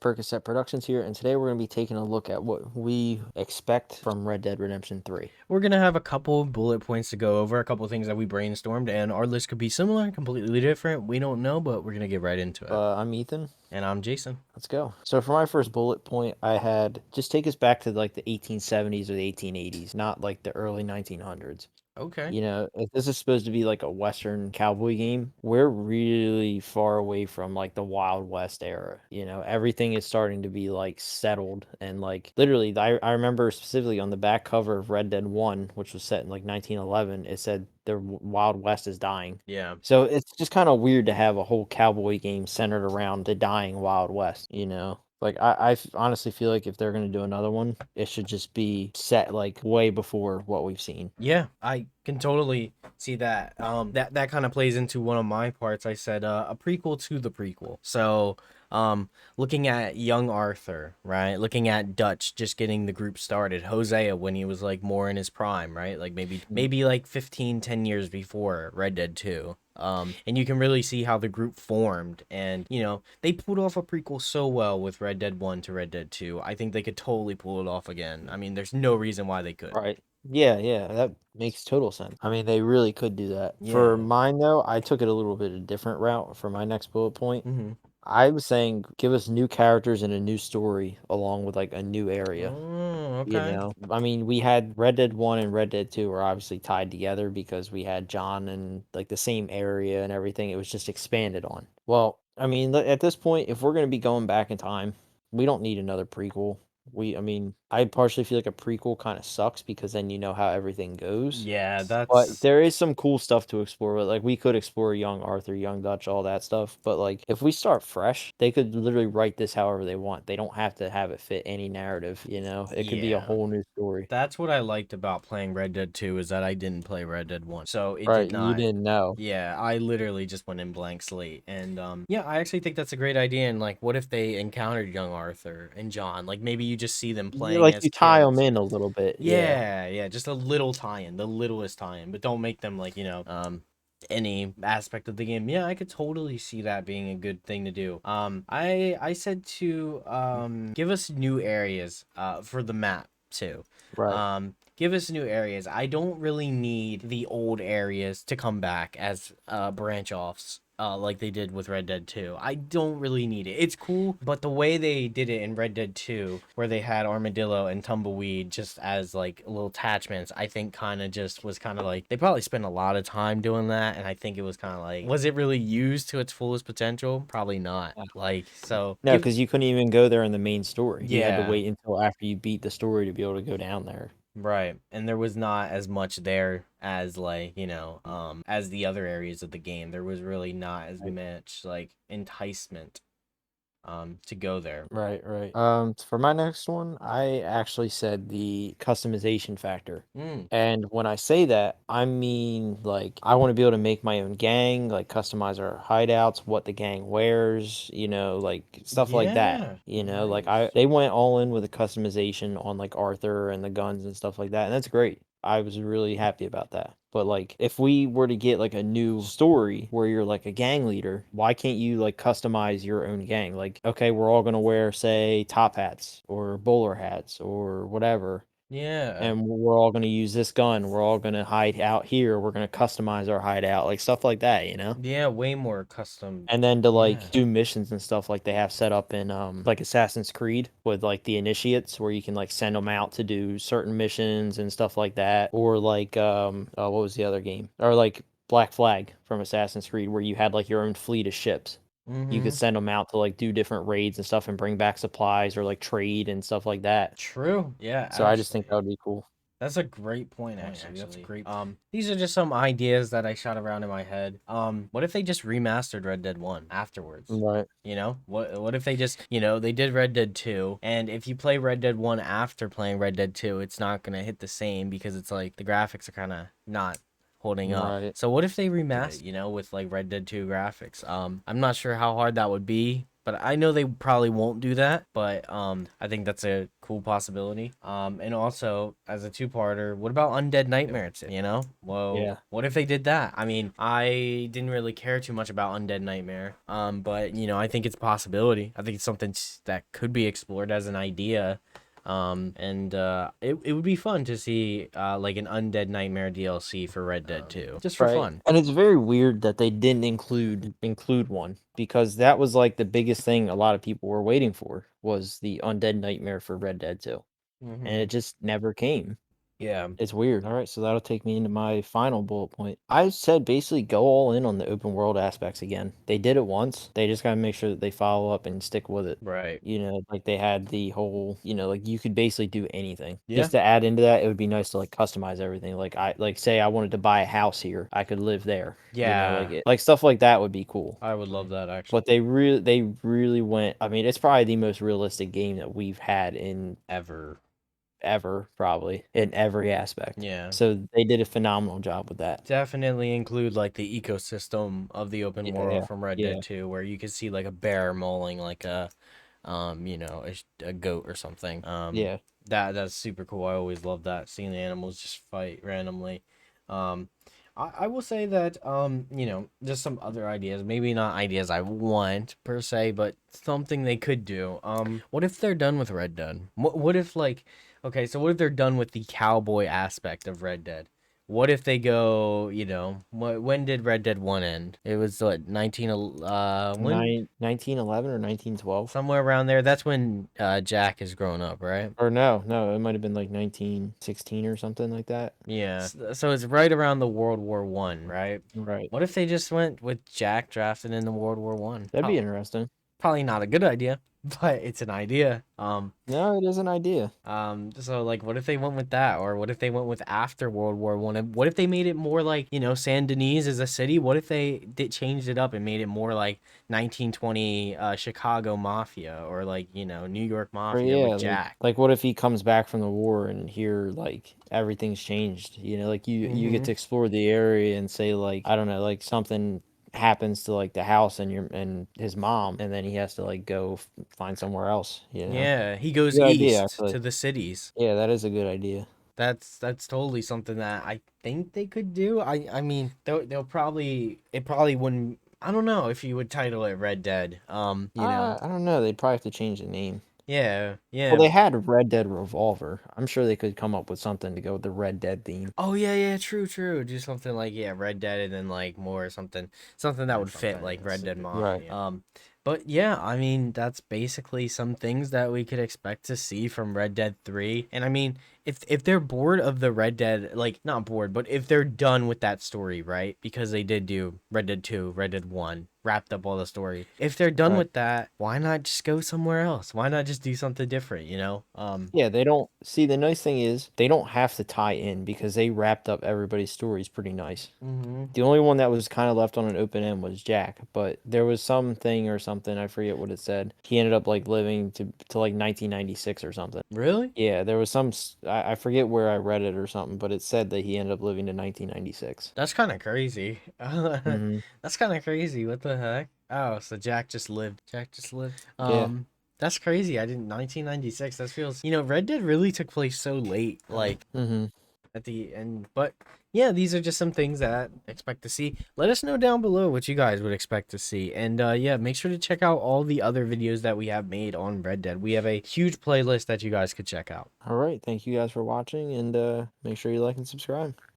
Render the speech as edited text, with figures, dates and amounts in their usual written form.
Percocet Productions here, and today we're going to be taking a look at what we expect from Red Dead Redemption 3. We're gonna have a couple bullet points to go over, a couple things that we brainstormed, and our list could be similar, completely different. We don't know, but we're gonna get right into it. I'm Ethan. And I'm Jason. Let's go. So for my first bullet point, I had just take us back to like the 1870s or the 1880s, not like the early 1900s. Okay. You know, if this is supposed to be like a Western cowboy game, we're really far away from like the Wild West era. You know, everything is starting to be like settled and like literally, I remember specifically on the back cover of Red Dead 1, which was set in like 1911, it said the Wild West is dying. Yeah. So it's just kind of weird to have a whole cowboy game centered around the dying Wild West, you know? Like honestly feel like if they're gonna do another one, it should just be set like way before what we've seen. Yeah, I can totally see that. That kind of plays into one of my parts. I said a prequel to the prequel. So, looking at young Arthur, right? Looking at Dutch just getting the group started. Hosea when he was like more in his prime, right? Like maybe like 10 years before Red Dead 2. And you can really see how the group formed, and they pulled off a prequel so well with Red Dead 1 to Red Dead 2. I think they could totally pull it off again. I mean, there's no reason why they could. Right. Yeah, that makes total sense. I mean, they really could do that. For Yeah. mine though, I took it a little bit a different route for my next bullet point. Mm-hmm. I was saying give us new characters and a new story along with like a new area. Oh, You okay. know, I mean, we had Red Dead 1 and Red Dead 2 were obviously tied together because we had John and like the same area and everything. It was just expanded on. Well, I mean, at this point, if we're going to be going back in time, we don't need another prequel. I mean, I partially feel like a prequel kind of sucks because then you know how everything goes. Yeah, But that's there is some cool stuff to explore. Like we could explore young Arthur, young Dutch, all that stuff. But like if we start fresh, they could literally write this however they want. They don't have to have it fit any narrative, you know? It could be a yeah. whole new story. That's what I liked about playing Red Dead 2 is that I didn't play Red Dead 1. So it Right, did you not. didn't know. Yeah, I literally just went in blank slate. And yeah, I actually think that's a great idea. And like what if they encountered young Arthur and John? Like maybe you just see them You playing like as you tie them kids. in a little bit, yeah. Yeah, yeah, just a little tie-in, the littlest tie-in, but don't make them like, any aspect of the game. Yeah, I could totally see that being a good thing to do. I said to give us new areas for the map too. Right. Give us new areas. I don't really need the old areas to come back as branch offs. Like they did with Red Dead 2. I don't really need it. It's cool, but the way they did it in Red Dead 2, where they had Armadillo and Tumbleweed just as like little attachments, I think kind of just was kind of like they probably spent a lot of time doing that, and I think it was kind of like, was it really used to its fullest potential? Probably not. Yeah. Like, so No, give, because you couldn't even go there in the main story. You had to yeah. wait until after you beat the story to be able to go down there. Right. And there was not as much there as like, as the other areas of the game. There was really not as much like enticement to go there. Right. For my next one, I actually said the customization factor. Mm. And when I say that, I mean like I want to be able to make my own gang, like customize our hideouts, what the gang wears, you know, like stuff like that. Yeah. You know, like Nice. they went all in with the customization on like Arthur and the guns and stuff like that, and that's great. I was really happy about that. But like if we were to get like a new story where you're like a gang leader, why can't you like customize your own gang? Like, okay, we're all gonna wear, say, top hats or bowler hats or whatever, Yeah. and we're all gonna use this gun. We're all gonna hide out here. We're gonna customize our hideout, like stuff like that, you know? Yeah, way more custom. And then to like Yeah. do missions and stuff like they have set up in like Assassin's Creed with like the initiates where you can like send them out to do certain missions and stuff like that, or like what was the other game, or like Black Flag from Assassin's Creed where you had like your own fleet of ships. You could Mm-hmm. send them out to like do different raids and stuff and bring back supplies or like trade and stuff like that. True. Yeah, So I just think actually. that would be cool. That's a great point, actually. That's great. These are just some ideas that I shot around in my head. What if they just remastered Red Dead 1 afterwards? Right. What if they just, they did Red Dead 2, and if you play Red Dead 1 after playing Red Dead 2, it's not gonna hit the same because it's like the graphics are kind of not holding up. Right. So what if they remastered, with like Red Dead 2 graphics? I'm not sure how hard that would be. but I know they probably won't do that. But I think that's a cool possibility. And also as a two-parter, what about Undead Nightmare 2? You know, well, Yeah. what if they did that? I mean, I didn't really care too much about Undead Nightmare. But you know, I think it's a possibility. I think it's something that could be explored as an idea. And it would be fun to see like an Undead Nightmare DLC for Red Dead 2, just for Right. fun. And it's very weird that they didn't include one, because that was like the biggest thing a lot of people were waiting for, was the Undead Nightmare for Red Dead 2. And it just never came. Yeah. It's weird. All right, so that'll take me into my final bullet point. I said basically go all in on the open world aspects again. They did it once. They just got to make sure that they follow up and stick with it. Right. You know, like they had the whole, like you could basically do anything. Yeah. Just to add into that, it would be nice to like customize everything. Like say I wanted to buy a house here, I could live there. Yeah. Like stuff like that would be cool. I would love that actually. But they really went. I mean, it's probably the most realistic game that we've had in ever, probably, in every aspect. Yeah. So they did a phenomenal job with that. Definitely include like the ecosystem of the open world from Red yeah. Dead 2, where you could see like a bear mauling like a goat or something. Yeah. That's super cool. I always love that, seeing the animals just fight randomly. I will say that just some other ideas, maybe not ideas I want per se, but something they could do. What if they're done with Red Dead? What if like, okay, so what if they're done with the cowboy aspect of Red Dead? What if they go, when did Red Dead 1 end? It was what, 1911 or 1912? somewhere around there. That's when Jack is growing up, right? Or no, it might have been like 1916 or something like that. Yeah. So it's right around the World War One, right? Right. What if they just went with Jack drafted into World War One? That'd be interesting. Probably not a good idea, but it's an idea. No, it is an idea. So like, what if they went with that, or what if they went with after World War One? And what if they made it more like, Saint Denis is a city? What if they changed it up and made it more like 1920 Chicago Mafia, or like New York Or Mafia yeah, with Jack? like what if he comes back from the war and here like everything's changed? Like you get to explore the area and say like, I don't know, like something happens to like the house and his mom, and then he has to like go find somewhere else. Yeah, he goes Good idea, east actually. to the cities. Yeah, that is a good idea. That's totally something that I think they could do. I mean, they'll probably, it probably wouldn't. I don't know if you would title it Red Dead. I don't know. They'd probably have to change the name. Yeah, Well, yeah. they had Red Dead Revolver. I'm sure they could come up with something to go with the Red Dead theme. Oh yeah, yeah, true, true. Do something like, yeah, Red Dead, and then like more something that would fit like Red Dead Right. Mafia. But yeah, I mean, that's basically some things that we could expect to see from Red Dead 3. And I mean, if they're bored of the Red Dead, like not bored, but if they're done with that story, right? Because they did do Red Dead 2, Red Dead 1, wrapped up all the story. If they're done Right. with that, why not just go somewhere else? Why not just do something different, Yeah, they don't see, the nice thing is they don't have to tie in because they wrapped up everybody's stories pretty nice. The only one that was kind of left on an open end was Jack, but there was something or something, I forget what it said. He ended up like living to like 1996 or something. Really? Yeah, there was some I forget where I read it or something, but it said that he ended up living to 1996. That's kind of crazy. Mhm. That's kind of crazy. What the heck? Oh, so Jack just lived. Jack just lived. Yeah. That's crazy. I didn't 1996. That feels, Red Dead really took place so late, like Mhm. at the end. But yeah, these are just some things that I expect to see. Let us know down below what you guys would expect to see. And yeah, make sure to check out all the other videos that we have made on Red Dead. We have a huge playlist that you guys could check out. All right, thank you guys for watching, and make sure you like and subscribe.